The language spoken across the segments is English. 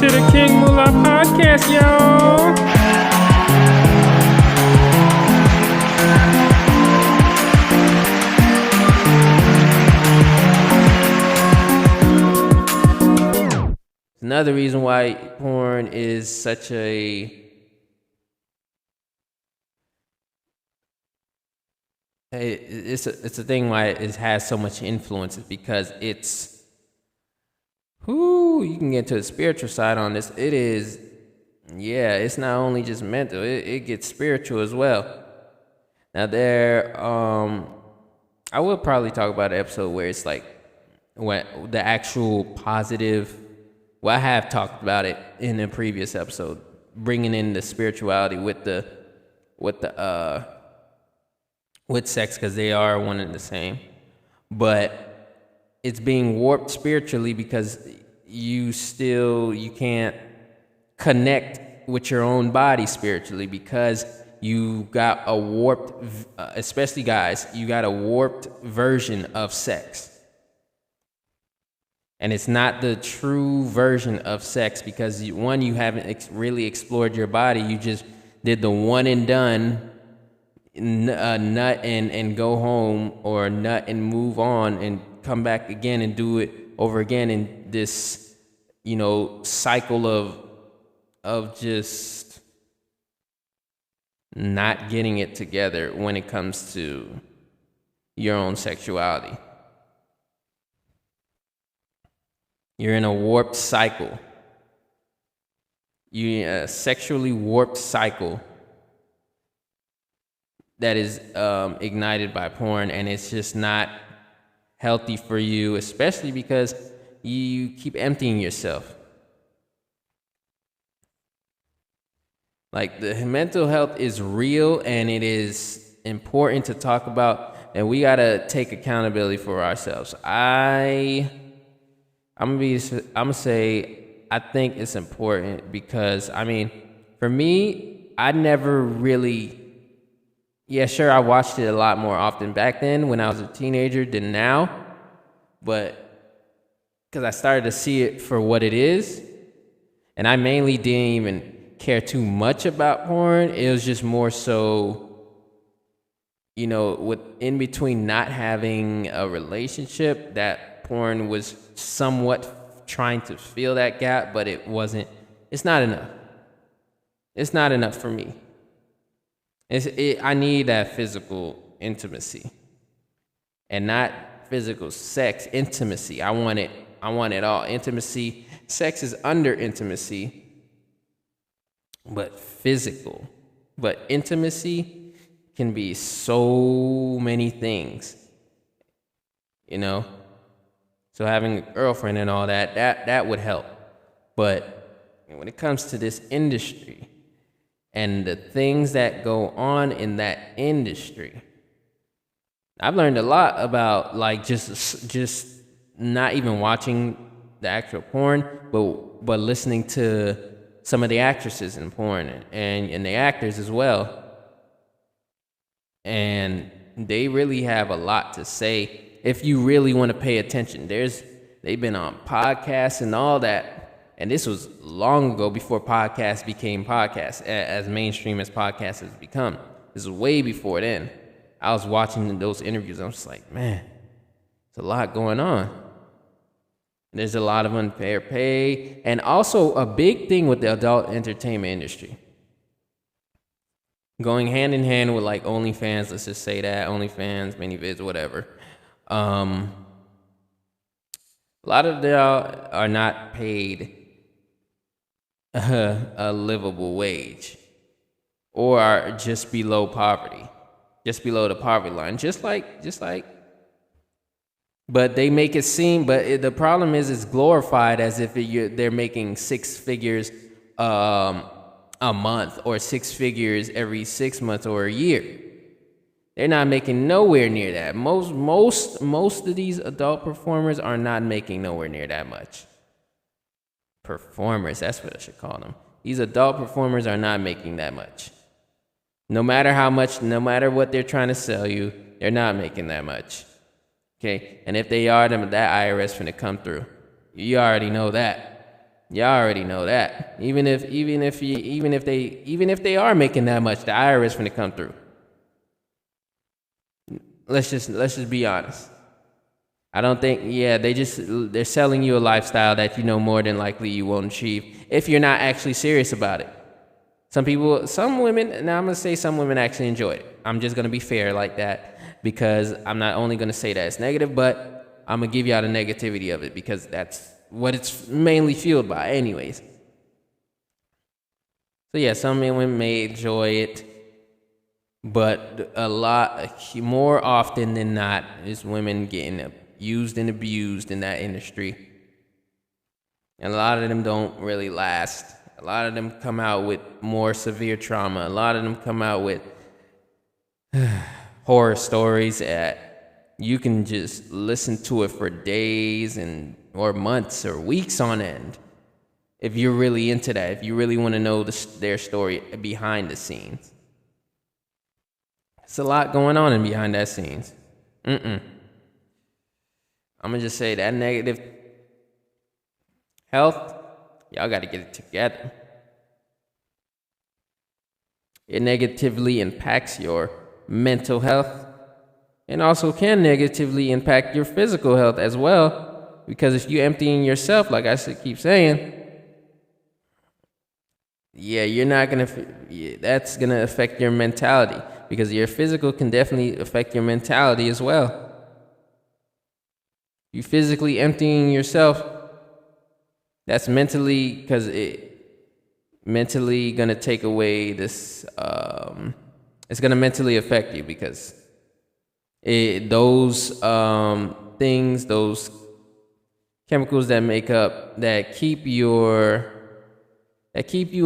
to the King Moolah podcast, y'all. Another reason why porn is such it's a thing why it has so much influence is because you can get to the spiritual side on this. It's not only just mental, it gets spiritual as well. Now I will probably talk about an episode where it's like when the actual positive. Well, I have talked about it in a previous episode, bringing in the spirituality with sex, because they are one and the same. But it's being warped spiritually because you can't connect with your own body spiritually because you got a warped, especially guys, you got a warped version of sex. And it's not the true version of sex because you haven't really explored your body. You just did the one and done, nut and go home, or nut and move on and come back again and do it over again in this, cycle of just not getting it together when it comes to your own sexuality. You're in a warped cycle. You're in a sexually warped cycle that is ignited by porn, and it's just not healthy for you, especially because you keep emptying yourself. Like, the mental health is real, and it is important to talk about, and we gotta take accountability for ourselves. I'm gonna say I think it's important because, for me, I never really, I watched it a lot more often back then when I was a teenager than now, but because I started to see it for what it is, and I mainly didn't even care too much about porn. It was just more so, with in between not having a relationship, that porn was somewhat trying to fill that gap, but it's not enough. It's not enough for me. I need that physical intimacy and not physical sex intimacy. I want it all. Intimacy, sex is under intimacy, but physical. But intimacy can be so many things, So having a girlfriend and all that would help. But when it comes to this industry and the things that go on in that industry, I've learned a lot about, like, just not even watching the actual porn, but listening to some of the actresses in porn and the actors as well. And they really have a lot to say if you really want to pay attention. They've been on podcasts and all that, and this was long ago before podcasts became podcasts, as mainstream as podcasts has become. This is way before then. I was watching those interviews, I'm just like, man, there's a lot going on. There's a lot of unfair pay, and also a big thing with the adult entertainment industry. Going hand in hand with, like, OnlyFans, let's just say that, OnlyFans, ManyVids, whatever. A lot of them are not paid a livable wage, or are just below poverty, just below the poverty line, just like. But they make it seem. But the problem is, it's glorified as if they're making six figures a month, or six figures every 6 months or a year. They're not making nowhere near that. Most of these adult performers are not making nowhere near that much. Performers, that's what I should call them. These adult performers are not making that much. No matter how much, no matter what they're trying to sell you, they're not making that much. Okay? And if they are, then that IRS finna come through. You already know that. Y'all already know that. Even if they are making that much, the IRS finna come through. Let's just be honest. I don't think, they're selling you a lifestyle that you know more than likely you won't achieve if you're not actually serious about it. Some women, now I'm gonna say some women actually enjoy it. I'm just gonna be fair like that, because I'm not only gonna say that it's negative, but I'm gonna give y'all the negativity of it, because that's what it's mainly fueled by anyways. So yeah, some women may enjoy it, but a lot more often than not is women getting used and abused in that industry. And a lot of them don't really last. A lot of them come out with more severe trauma. A lot of them come out with horror stories that you can just listen to it for days or months or weeks on end. If you're really into that, if you really want to know their story behind the scenes. It's a lot going on in behind that scenes. I'm gonna just say that negative health, y'all gotta get it together. It negatively impacts your mental health and also can negatively impact your physical health as well. Because if you're emptying yourself, like I keep saying, that's gonna affect your mentality, because your physical can definitely affect your mentality as well. You physically emptying yourself, that's mentally gonna take away this. It's gonna mentally affect you, because those things, those chemicals that keep you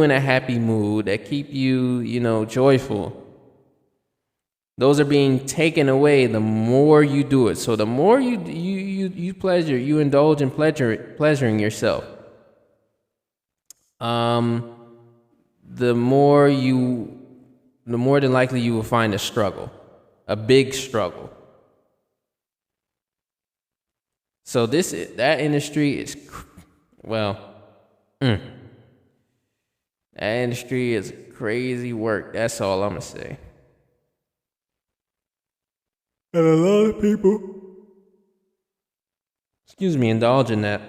in a happy mood, that keep you, joyful. Those are being taken away the more you do it. So the more you indulge in pleasuring yourself, the more than likely you will find a big struggle. So that industry is, that industry is crazy work. That's all I'm gonna say. And a lot of people, indulge in that,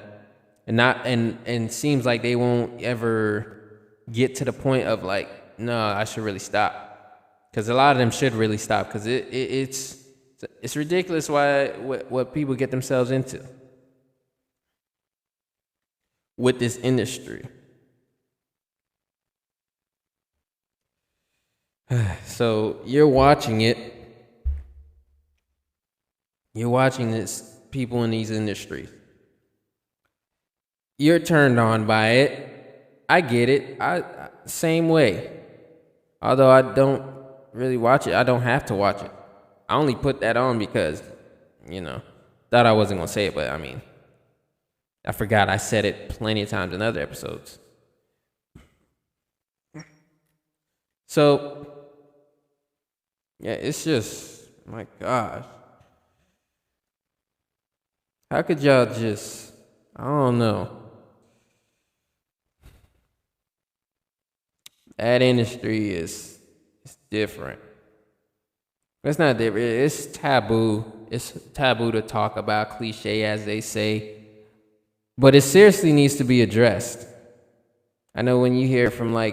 and seems like they won't ever get to the point of like, no, I should really stop, because a lot of them should really stop, because it's ridiculous what people get themselves into with this industry. So you're watching this people in these industries. You're turned on by it. I get it. I same way. Although I don't really watch it. I don't have to watch it. I only put that on because, thought I wasn't gonna say it, but I mean, I forgot I said it plenty of times in other episodes. So, yeah, it's just, my gosh. How could y'all just, I don't know. That industry is different. It's not different. It's taboo. It's taboo to talk about, cliche as they say. But it seriously needs to be addressed. I know when you hear from I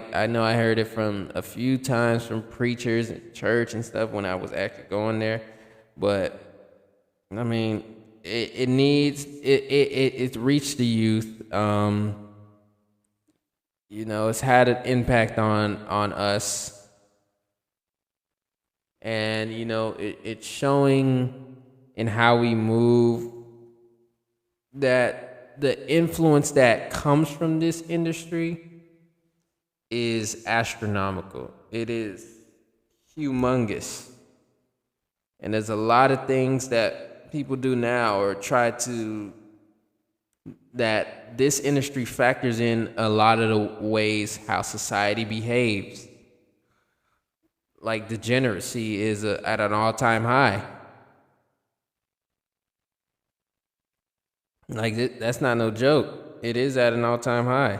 heard it from a few times from preachers at church and stuff when I was actually going there. But, I mean, it's reached the youth. It's had an impact on us. And, it's showing in how we move that the influence that comes from this industry is astronomical. It is humongous. And there's a lot of things that people do now or try to, that this industry factors in a lot of the ways how society behaves. Like degeneracy is at an all-time high. Like that's not no joke. it is at an all-time high.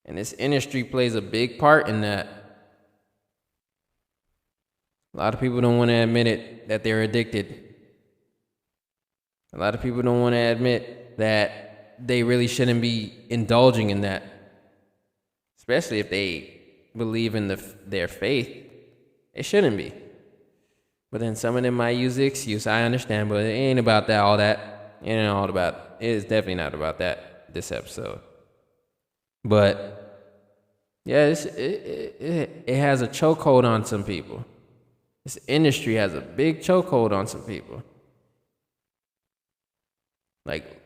And this industry plays a big part in that. A lot of people don't want to admit it, that they're addicted. A lot of people don't want to admit that they really shouldn't be indulging in that. Especially if they believe in their faith. It shouldn't be. But then some of them might use the excuse. I understand, but it ain't about that, all that. It ain't all about, it is definitely not about that, this episode. But, yeah, it has a chokehold on some people. This industry has a big chokehold on some people. Like,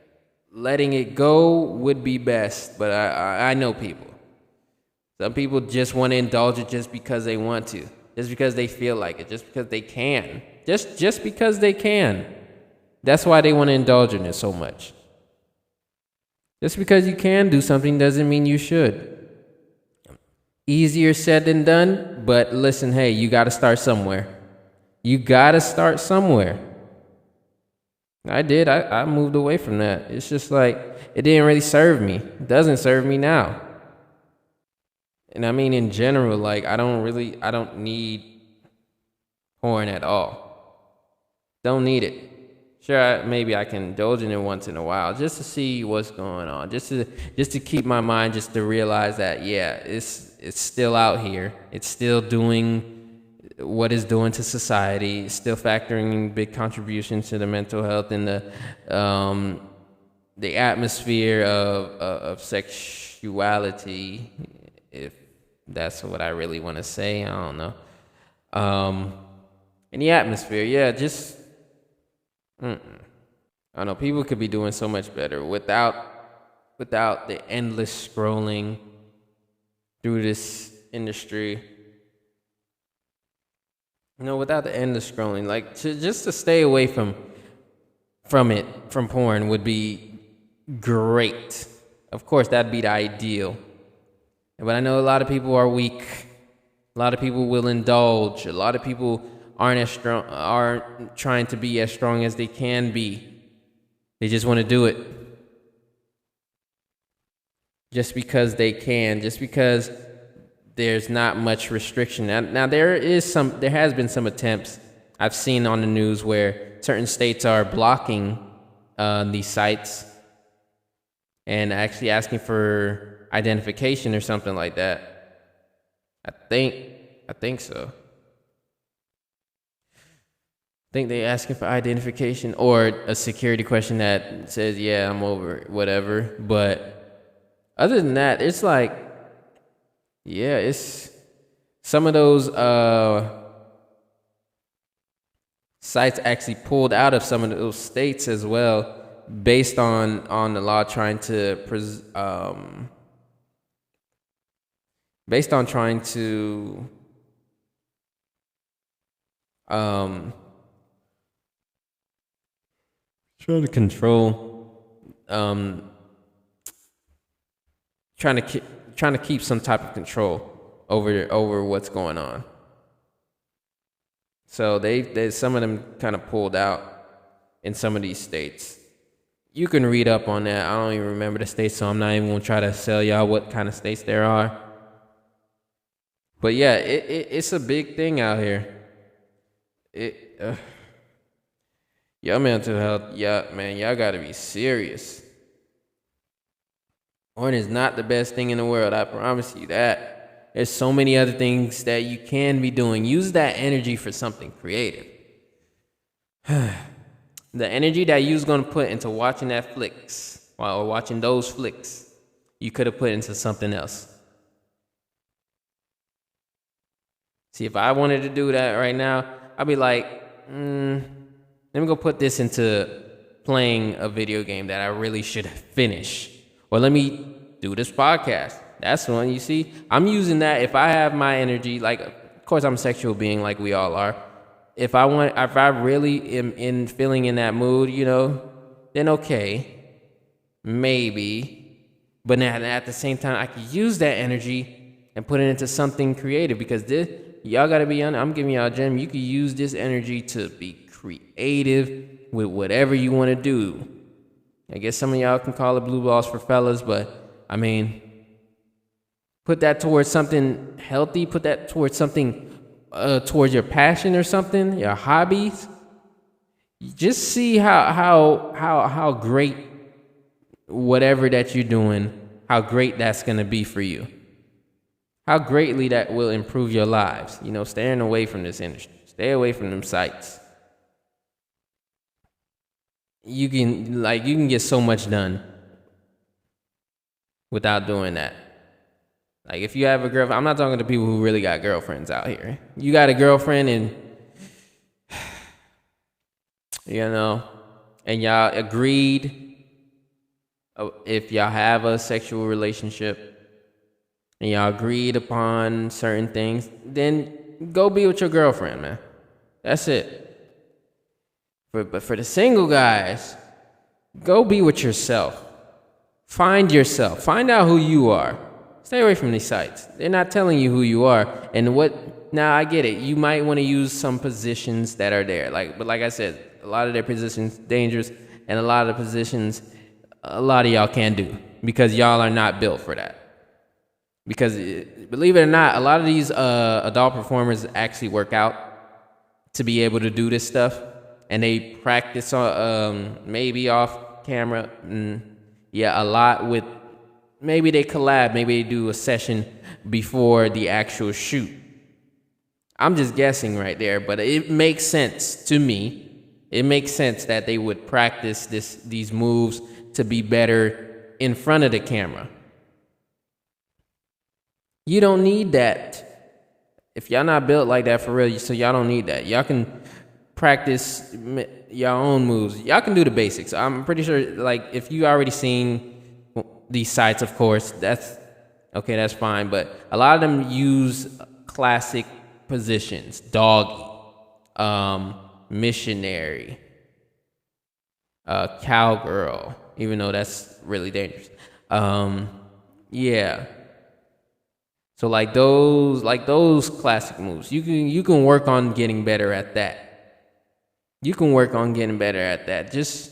letting it go would be best, but I know people. Some people just want to indulge it just because they want to. Just because they feel like it. Just because they can. Just because they can. That's why they want to indulge in it so much. Just because you can do something doesn't mean you should. Easier said than done, but listen, hey, you got to start somewhere. You got to start somewhere. I did. I moved away from that. It's just like, it didn't really serve me. It doesn't serve me now. And I mean, in general, like, I don't need porn at all. Don't need it. Sure, maybe I can indulge in it once in a while just to see what's going on. Just to keep my mind, just to realize that, yeah, it's still out here. It's still doing what it's doing to society. It's still factoring big contributions to the mental health and the atmosphere of sexuality, if that's what I really want to say. I don't know. In the atmosphere, yeah, just I don't know. People could be doing so much better without the endless scrolling through this industry. You know, without the endless scrolling, like just to stay away from porn would be great. Of course, that'd be the ideal. But I know a lot of people are weak. A lot of people will indulge. A lot of people aren't trying to be as strong as they can be. They just want to do it. Just because they can. Just because there's not much restriction. Now there has been some attempts I've seen on the news where certain states are blocking these sites and actually asking for identification or something like that. I think so. I think they asking for identification or a security question that says, yeah, I'm over it, whatever. But other than that, it's like, yeah, it's some of those sites actually pulled out of some of those states as well, based on the law trying to trying to control, trying to keep some type of control over what's going on. So they some of them kind of pulled out in some of these states. You can read up on that. I don't even remember the states, so I'm not even gonna try to sell y'all what kind of states there are. But yeah, it's a big thing out here. Y'all mental health, yeah, man, y'all gotta be serious. Porn is not the best thing in the world, I promise you that. There's so many other things that you can be doing. Use that energy for something creative. The energy that you was gonna put into watching that flicks, or watching those flicks, you could have put into something else. See, if I wanted to do that right now, I'd be like, let me go put this into playing a video game that I really should finish. Or let me do this podcast. That's one, you see? I'm using that. If I have my energy, like, of course I'm a sexual being like we all are. If I really am in feeling in that mood, you know, then okay, maybe. But then at the same time, I could use that energy and put it into something creative, because y'all gotta be honest, I'm giving y'all a gem. You could use this energy to be creative with whatever you want to do. I guess some of y'all can call it blue balls for fellas, but I mean, put that towards something healthy. Put that towards something, towards your passion or something, your hobbies. Just see how great whatever that you're doing, how great that's gonna be for you. How greatly that will improve your lives. You know, staying away from this industry. Stay away from them sites. You can get so much done without doing that. Like if you have a girlfriend, I'm not talking to people who really got girlfriends out here. You got a girlfriend and and y'all agreed if y'all have a sexual relationship and y'all agreed upon certain things, then go be with your girlfriend, man. That's it. But for the single guys, go be with yourself. Find yourself. Find out who you are. Stay away from these sites. They're not telling you who you are. And now I get it. You might want to use some positions that are there. But like I said, a lot of their positions dangerous, and a lot of the positions a lot of y'all can't do because y'all are not built for that. Because believe it or not, a lot of these adult performers actually work out to be able to do this stuff, and they practice on maybe off camera, a lot with. Maybe they collab, maybe they do a session before the actual shoot. I'm just guessing right there, but it makes sense to me. It makes sense that they would practice these moves to be better in front of the camera. You don't need that. If y'all not built like that for real, so y'all don't need that. Y'all can practice your own moves. Y'all can do the basics. I'm pretty sure, like, if you already seen these sites, of course, that's fine. But a lot of them use classic positions: doggy, missionary, cowgirl. Even though that's really dangerous. So like those classic moves, you can work on getting better at that. You can work on getting better at that. Just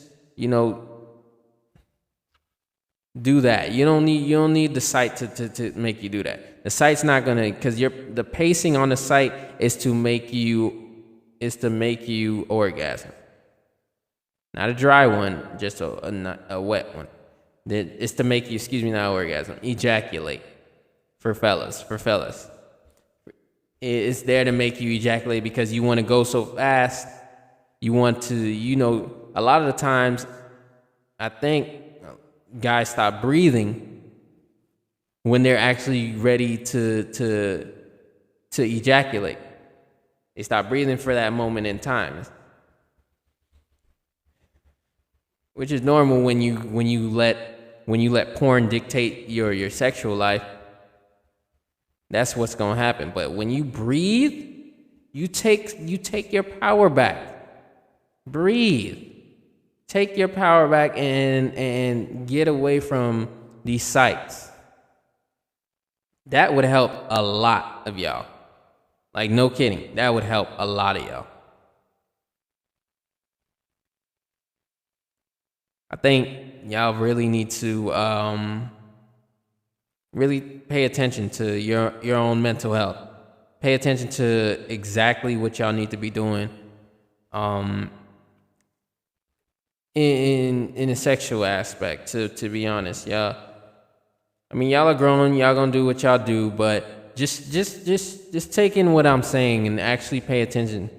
do that. You don't need the site to make you do that. The site's not gonna, because the pacing on the site is to make you orgasm. Not a dry one, just a wet one. It's to make you, not orgasm, ejaculate. For fellas. It's there to make you ejaculate because you want to go so fast. You want to, a lot of the times, I think guys stop breathing when they're actually ready to ejaculate. They stop breathing for that moment in time, which is normal when you let porn dictate your sexual life. That's what's gonna happen. But when you breathe, you take your power back. Breathe. Take your power back and get away from these sites. That would help a lot of y'all. Like, no kidding. That would help a lot of y'all. I think y'all really need to really pay attention to your own mental health. Pay attention to exactly what y'all need to be doing in a sexual aspect, to be honest. Y'all, I mean, y'all are grown, y'all gonna do what y'all do, but just take in what I'm saying and actually pay attention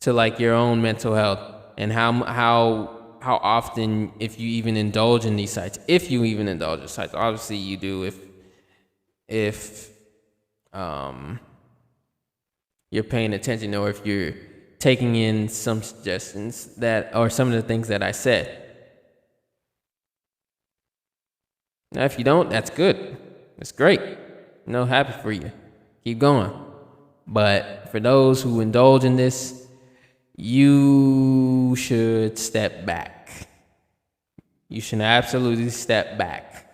to like your own mental health and how often, if you even indulge in these sites. If you even indulge in sites, obviously you do. If you're paying attention, or if you're taking in some suggestions or some of the things that I said. Now, if you don't, that's good. That's great. Happy for you. Keep going. But for those who indulge in this, you should step back. You should absolutely step back.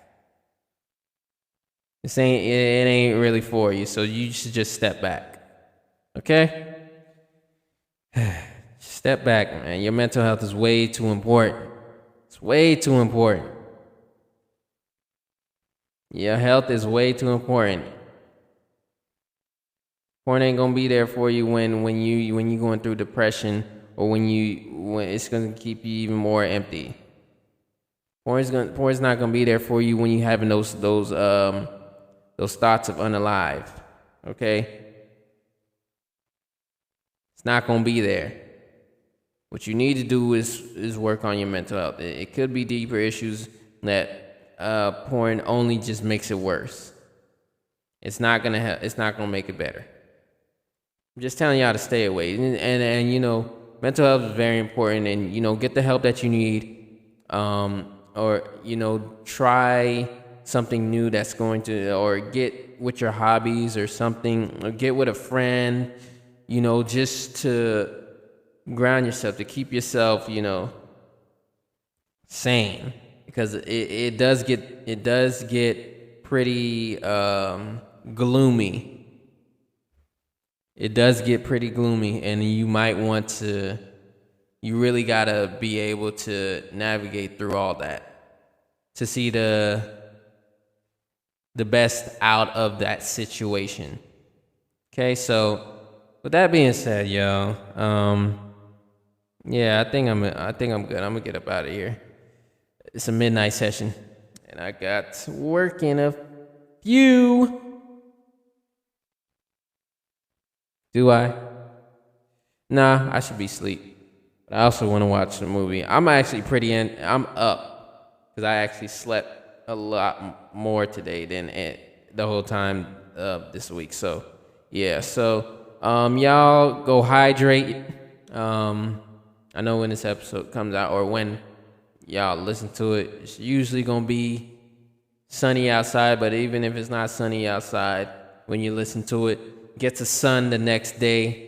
It ain't really for you, so you should just step back. Okay? Step back, man. Your mental health is way too important. It's It's way too important. Your health is way too important. Porn ain't gonna be there for you when you going through depression, or when it's gonna keep you even more empty. Porn's not gonna be there for you when you having those thoughts of unalive. Okay? It's not gonna be there. What you need to do is work on your mental health. It could be deeper issues that porn only just makes it worse. It's not gonna make it better. I'm just telling y'all to stay away. And you know, mental health is very important, and you know, get the help that you need. Or you know, try something new that's going to, or get with your hobbies or something, or get with a friend, you know, just to ground yourself, to keep yourself, you know, sane, because it does get pretty gloomy. It does get pretty gloomy, and you really gotta be able to navigate through all that to see the best out of that situation. Okay, so with that being said, yo, yeah, I think I'm good. I'm gonna get up out of here. It's a midnight session, and I got work in a few. Do I? Nah, I should be asleep. But I also want to watch the movie. I'm actually I'm up because I actually slept a lot more today than the whole time this week. So yeah, so y'all go hydrate. I know when this episode comes out, or when y'all listen to it, it's usually gonna be sunny outside. But even if it's not sunny outside, when you listen to it, get the sun the next day.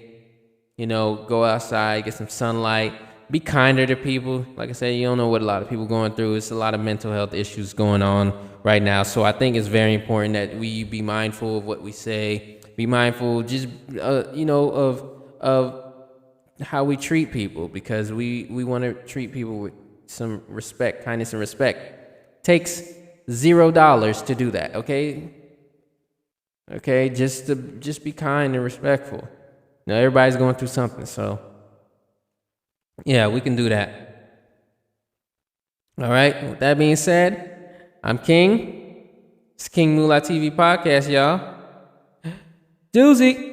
You know, go outside, get some sunlight. Be kinder to people. Like I said, you don't know what a lot of people going through. It's a lot of mental health issues going on right now. So I think it's very important that we be mindful of what we say. Be mindful, just you know, of how we treat people, because we want to treat people with some respect, kindness, and respect. Takes $0 to do that. Okay, just be kind and respectful. Now everybody's going through something, so yeah, we can do that. All right. With that being said, I'm King. It's King Moolah TV podcast, y'all. Doozy.